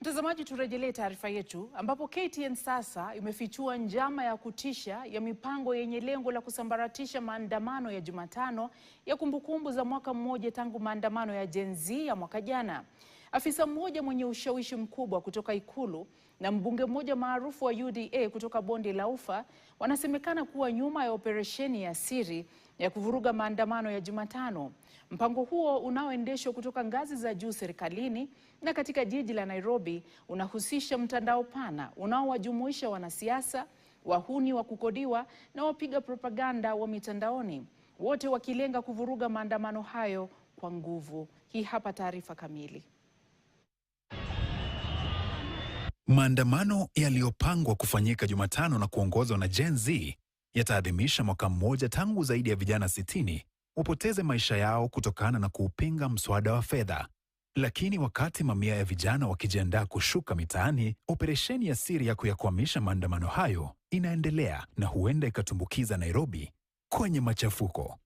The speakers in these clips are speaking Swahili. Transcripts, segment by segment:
Mtazamaji, turejelee taarifa yetu ambapo KTN sasa imefichua njama ya kutisha ya mipango yenye lengo la kusambaratisha maandamano ya Jumatano ya kumbukumbu za mwaka mmoja tangu maandamano ya Gen Z ya mwaka jana. Afisa mmoja mwenye ushawishi mkubwa kutoka Ikulu na mbunge mmoja maarufu wa UDA kutoka Bonde la Ufa wanasemekana kuwa nyuma ya operesheni ya siri ya kuvuruga maandamano ya Jumatano. Mpango huo unaoendeshwa kutoka ngazi za juu serikalini na katika jiji la Nairobi unahusisha mtandao pana unaowajumuisha wanasiasa, wahuni wa kukodiwa na wapiga propaganda wa mitandaoni, wote wakilenga kuvuruga maandamano hayo kwa nguvu. Hii hapa taarifa kamili. Maandamano yaliyopangwa kufanyika Jumatano na kuongozwa na Gen Z yataadhimisha mwaka mmoja tangu zaidi ya vijana 60 wapoteze maisha yao kutokana na kuupinga mswada wa fedha. Lakini wakati mamia ya vijana wakijiandaa kushuka mitaani, operesheni ya siri ya kuyakwamisha maandamano hayo inaendelea na huenda ikatumbukiza Nairobi kwenye machafuko.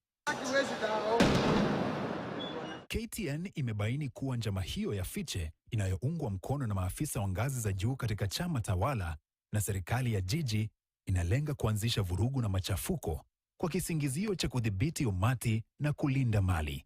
KTN imebaini kuwa njama hiyo ya fiche inayoungwa mkono na maafisa wa ngazi za juu katika chama tawala na serikali ya jiji inalenga kuanzisha vurugu na machafuko kwa kisingizio cha kudhibiti umati na kulinda mali.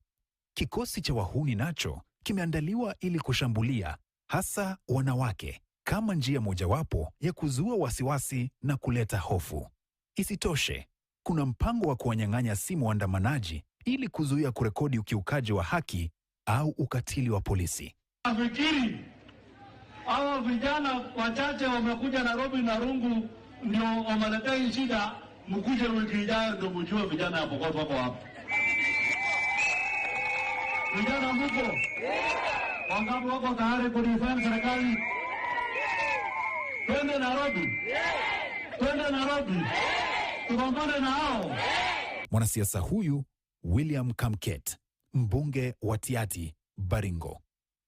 Kikosi cha wahuni nacho kimeandaliwa ili kushambulia hasa wanawake kama njia mojawapo ya kuzua wasiwasi na kuleta hofu. Isitoshe, kuna mpango wa kuwanyang'anya simu waandamanaji ili kuzuia kurekodi ukiukaji wa haki au ukatili wa polisi. Nafikiri hawa vijana wachache wamekuja Nairobi na rungu ndio wameletea shida, mkuje wiki ijayo ndio mjue vijana hapo kwa wako hapo. Vijana mko? Wangapi wako tayari kudefend serikali? Twende Nairobi. Twende Nairobi. Tupambane na hao. Mwanasiasa huyu William Kamket, mbunge wa Tiaty, Baringo,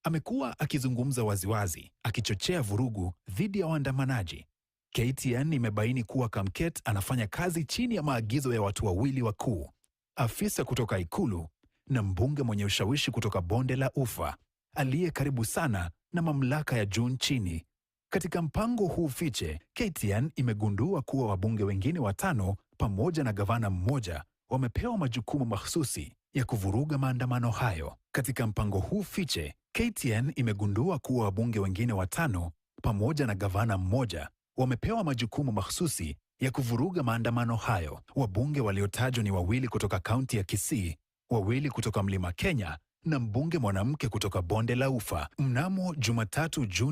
amekuwa akizungumza waziwazi akichochea vurugu dhidi ya waandamanaji. KTN imebaini kuwa Kamket anafanya kazi chini ya maagizo ya watu wawili wakuu, afisa kutoka Ikulu na mbunge mwenye ushawishi kutoka Bonde la Ufa aliye karibu sana na mamlaka ya juu nchini. Katika mpango huu fiche, KTN imegundua kuwa wabunge wengine 5 pamoja na gavana mmoja wamepewa majukumu mahsusi ya kuvuruga maandamano hayo. Katika mpango huu fiche, KTN imegundua kuwa wabunge wengine 5 pamoja na gavana mmoja wamepewa majukumu mahsusi ya kuvuruga maandamano hayo. Wabunge waliotajwa ni 2 kutoka kaunti ya Kisii, 2 kutoka Mlima Kenya na mbunge mwanamke kutoka Bonde la Ufa. Mnamo Jumatatu Juni